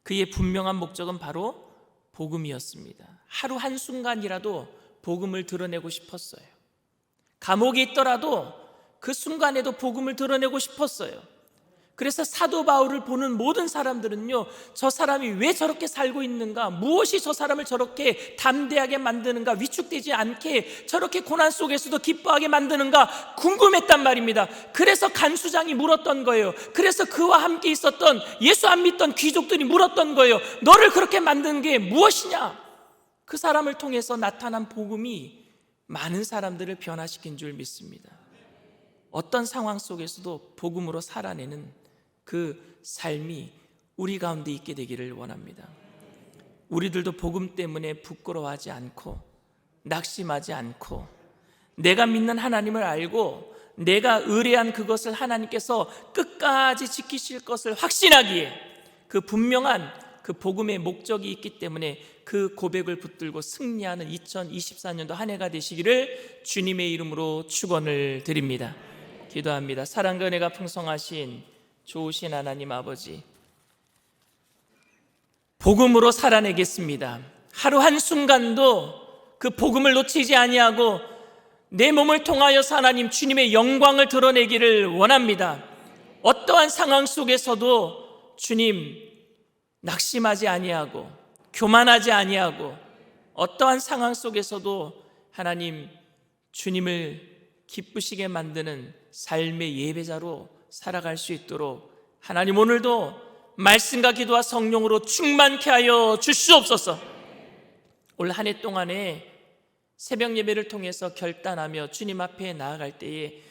그의 분명한 목적은 바로 복음이었습니다. 하루 한순간이라도 복음을 드러내고 싶었어요. 감옥에 있더라도 그 순간에도 복음을 드러내고 싶었어요. 그래서 사도 바울을 보는 모든 사람들은요, 저 사람이 왜 저렇게 살고 있는가, 무엇이 저 사람을 저렇게 담대하게 만드는가, 위축되지 않게 저렇게 고난 속에서도 기뻐하게 만드는가 궁금했단 말입니다. 그래서 간수장이 물었던 거예요. 그래서 그와 함께 있었던 예수 안 믿던 귀족들이 물었던 거예요. 너를 그렇게 만든 게 무엇이냐? 그 사람을 통해서 나타난 복음이 많은 사람들을 변화시킨 줄 믿습니다. 어떤 상황 속에서도 복음으로 살아내는 그 삶이 우리 가운데 있게 되기를 원합니다. 우리들도 복음 때문에 부끄러워하지 않고 낙심하지 않고 내가 믿는 하나님을 알고 내가 의뢰한 그것을 하나님께서 끝까지 지키실 것을 확신하기에 그 분명한 그 복음의 목적이 있기 때문에 그 고백을 붙들고 승리하는 2024년도 한 해가 되시기를 주님의 이름으로 축원을 드립니다. 기도합니다. 사랑과 은혜가 풍성하신 좋으신 하나님 아버지, 복음으로 살아내겠습니다. 하루 한순간도 그 복음을 놓치지 아니하고 내 몸을 통하여서 하나님 주님의 영광을 드러내기를 원합니다. 어떠한 상황 속에서도 주님 낙심하지 아니하고 교만하지 아니하고 어떠한 상황 속에서도 하나님 주님을 기쁘시게 만드는 삶의 예배자로 살아갈 수 있도록 하나님 오늘도 말씀과 기도와 성령으로 충만케 하여 주시옵소서. 올 한 해 동안에 새벽 예배를 통해서 결단하며 주님 앞에 나아갈 때에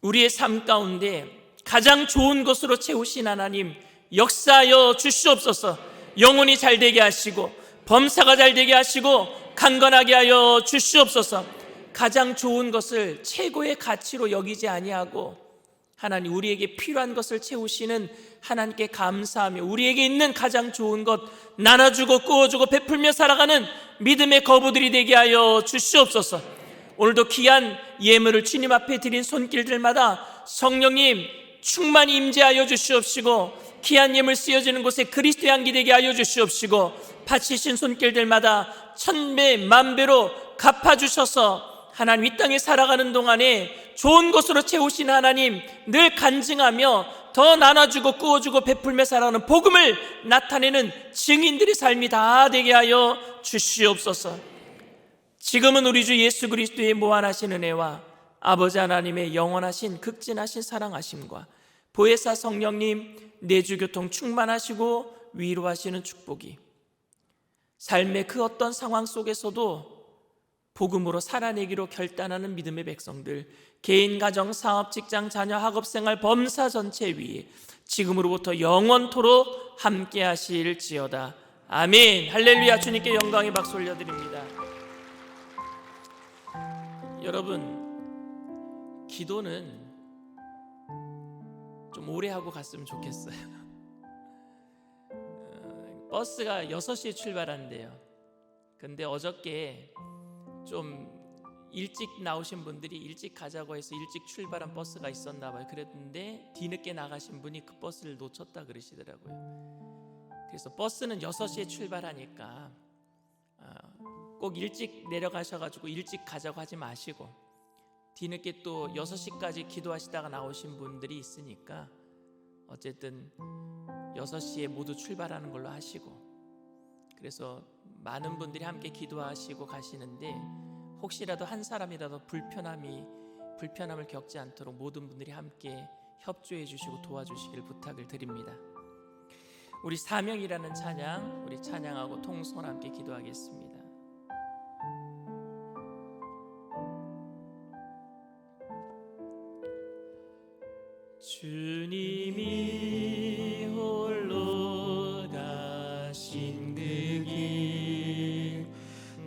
우리의 삶 가운데 가장 좋은 것으로 채우신 하나님 역사하여 주시옵소서. 영혼이 잘 되게 하시고 범사가 잘 되게 하시고 강건하게 하여 주시옵소서. 가장 좋은 것을 최고의 가치로 여기지 아니하고 하나님 우리에게 필요한 것을 채우시는 하나님께 감사하며 우리에게 있는 가장 좋은 것 나눠주고 꾸어주고 베풀며 살아가는 믿음의 거부들이 되게 하여 주시옵소서. 오늘도 귀한 예물을 주님 앞에 드린 손길들마다 성령님 충만히 임재하여 주시옵시고 귀한 예물 쓰여지는 곳에 그리스도의 향기 되게 하여 주시옵시고 바치신 손길들마다 천배 만배로 갚아주셔서 하나님 이 땅에 살아가는 동안에 좋은 것으로 채우신 하나님 늘 간증하며 더 나눠주고 꾸어주고 베풀며 살아가는 복음을 나타내는 증인들의 삶이 다 되게 하여 주시옵소서. 지금은 우리 주 예수 그리스도의 무한하신 은혜와 아버지 하나님의 영원하신 극진하신 사랑하심과 보혜사 성령님 내주교통 충만하시고 위로하시는 축복이 삶의 그 어떤 상황 속에서도 복음으로 살아내기로 결단하는 믿음의 백성들, 개인, 가정, 사업, 직장, 자녀, 학업생활, 범사 전체 위에 지금으로부터 영원토록 함께 하실지어다. 아멘. 할렐루야. 주님께 영광의 박수 올려드립니다. 여러분, 기도는 좀 오래 하고 갔으면 좋겠어요. 버스가 6시에 출발한대요. 근데 어저께 좀 일찍 나오신 분들이 일찍 가자고 해서 일찍 출발한 버스가 있었나 봐요. 그랬는데 뒤늦게 나가신 분이 그 버스를 놓쳤다 그러시더라고요. 그래서 버스는 6시에 출발하니까 꼭 일찍 내려가셔가지고 일찍 가자고 하지 마시고 뒤늦게 또 6시까지 기도하시다가 나오신 분들이 있으니까 어쨌든 6시에 모두 출발하는 걸로 하시고, 그래서 많은 분들이 함께 기도하시고 가시는데 혹시라도 한 사람이라도 불편함을 겪지 않도록 모든 분들이 함께 협조해 주시고 도와주시길 부탁을 드립니다. 우리 사명이라는 찬양, 우리 찬양하고 통성 함께 기도하겠습니다. 주님이 홀로 가신 그 길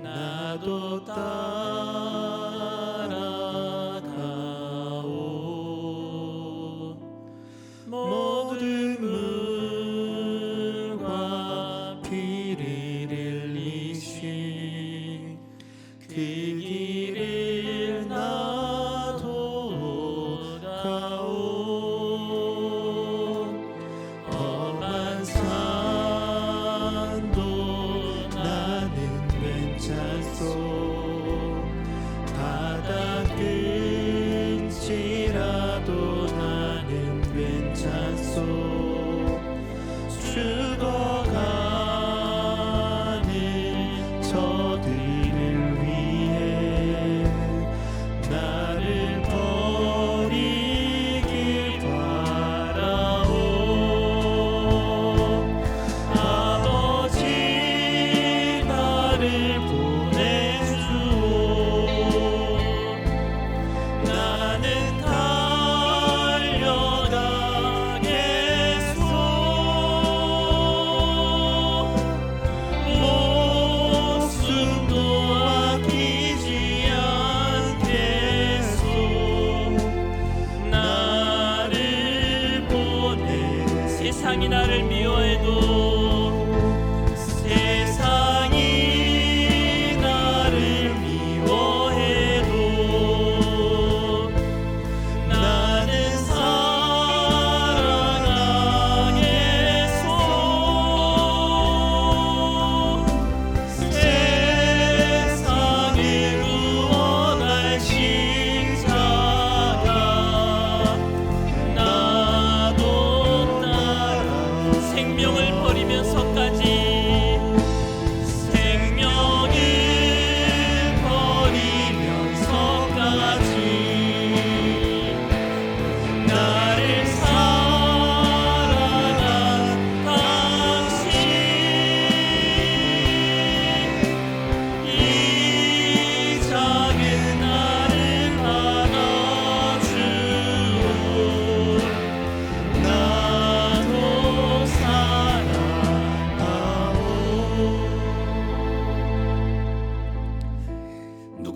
나도 따라가오. 모든 물과 피를 흘리신 그 길을 나도 가오. 험한 산도 나는 괜찮소.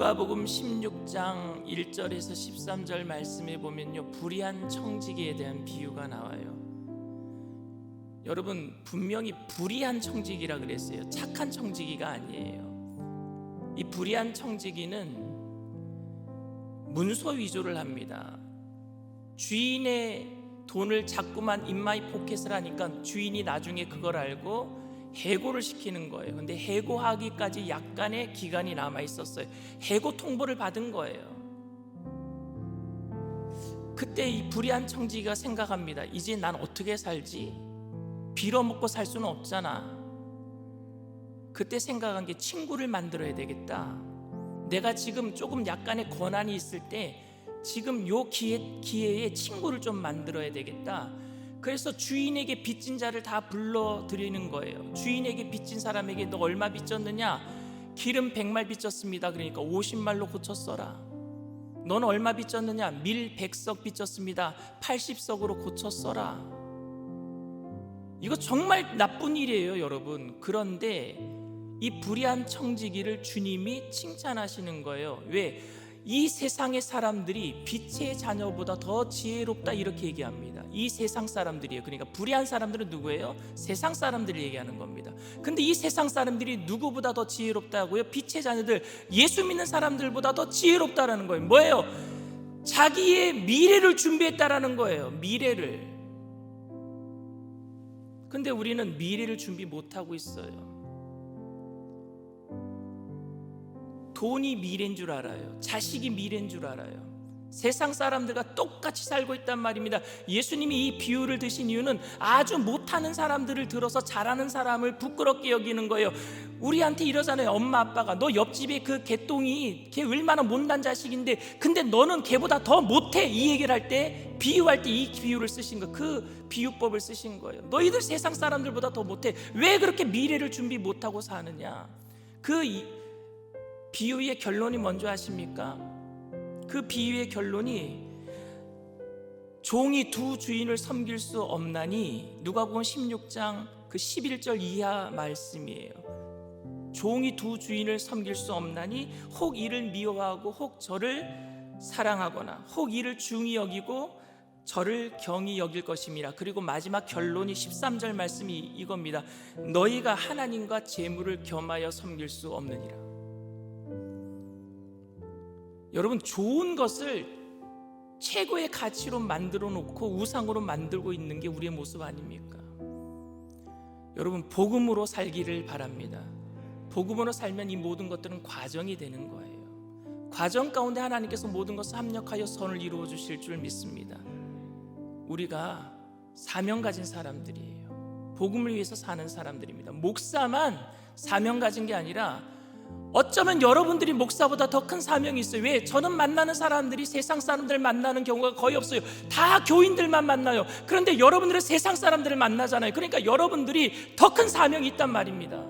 누가복음 16장 1절에서 13절 말씀에 보면요, 불의한 청지기에 대한 비유가 나와요. 여러분, 분명히 불의한 청지기라 그랬어요. 착한 청지기가 아니에요. 이 불의한 청지기는 문서 위조를 합니다. 주인의 돈을 자꾸만 인마이 포켓을 하니까 주인이 나중에 그걸 알고 해고를 시키는 거예요. 근데 해고하기까지 약간의 기간이 남아 있었어요. 해고 통보를 받은 거예요. 그때 이 불의한 청지기가 생각합니다. 이제 난 어떻게 살지? 빌어먹고 살 수는 없잖아. 그때 생각한 게 친구를 만들어야 되겠다. 내가 지금 조금 약간의 권한이 있을 때 지금 요 기회에 친구를 좀 만들어야 되겠다. 그래서 주인에게 빚진 자를 다 불러들이는 거예요. 주인에게 빚진 사람에게 너 얼마 빚졌느냐? 기름 100말 빚졌습니다. 그러니까 50말로 고쳤어라. 너는 얼마 빚졌느냐? 밀 100석 빚졌습니다. 80석으로 고쳤어라. 이거 정말 나쁜 일이에요, 여러분. 그런데 이 불의한 청지기를 주님이 칭찬하시는 거예요. 왜? 이 세상의 사람들이 빛의 자녀보다 더 지혜롭다, 이렇게 얘기합니다. 이 세상 사람들이에요. 그러니까 불의한 사람들은 누구예요? 세상 사람들을 얘기하는 겁니다. 근데 이 세상 사람들이 누구보다 더 지혜롭다고요? 빛의 자녀들, 예수 믿는 사람들보다 더 지혜롭다라는 거예요. 뭐예요? 자기의 미래를 준비했다라는 거예요. 미래를. 근데 우리는 미래를 준비 못하고 있어요. 돈이 미래인 줄 알아요. 자식이 미래인 줄 알아요. 세상 사람들과 똑같이 살고 있단 말입니다. 예수님이 이 비유를 드신 이유는 아주 못하는 사람들을 들어서 잘하는 사람을 부끄럽게 여기는 거예요. 우리한테 이러잖아요. 엄마 아빠가 너 옆집에 그 개똥이 걔 얼마나 못난 자식인데 근데 너는 걔보다 더 못해, 이 얘기를 할 때, 비유할 때 이 비유를 쓰신 거, 그 비유법을 쓰신 거예요. 너희들 세상 사람들보다 더 못해. 왜 그렇게 미래를 준비 못하고 사느냐? 그 비유의 결론이 뭔지 아십니까? 그 비유의 결론이 종이 두 주인을 섬길 수 없나니, 누가복음 16장 그 11절 이하 말씀이에요. 종이 두 주인을 섬길 수 없나니 혹 이를 미워하고 혹 저를 사랑하거나 혹 이를 중히 여기고 저를 경히 여길 것임이라. 그리고 마지막 결론이 13절 말씀이 이겁니다. 너희가 하나님과 재물을 겸하여 섬길 수 없느니라. 여러분, 좋은 것을 최고의 가치로 만들어 놓고 우상으로 만들고 있는 게 우리의 모습 아닙니까? 여러분, 복음으로 살기를 바랍니다. 복음으로 살면 이 모든 것들은 과정이 되는 거예요. 과정 가운데 하나님께서 모든 것을 합력하여 선을 이루어 주실 줄 믿습니다. 우리가 사명 가진 사람들이에요. 복음을 위해서 사는 사람들입니다. 목사만 사명 가진 게 아니라 어쩌면 여러분들이 목사보다 더 큰 사명이 있어요. 왜? 저는 만나는 사람들이 세상 사람들 만나는 경우가 거의 없어요. 다 교인들만 만나요. 그런데 여러분들은 세상 사람들을 만나잖아요. 그러니까 여러분들이 더 큰 사명이 있단 말입니다.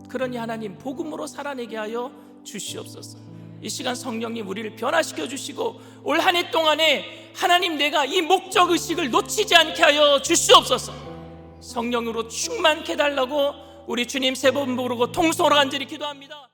그러니 하나님, 복음으로 살아내게 하여 주시옵소서. 이 시간 성령님 우리를 변화시켜 주시고 올 한 해 동안에 하나님, 내가 이 목적 의식을 놓치지 않게 하여 주시옵소서. 성령으로 충만케 해달라고 우리 주님 세 번 부르고 통성으로 간절히 기도합니다.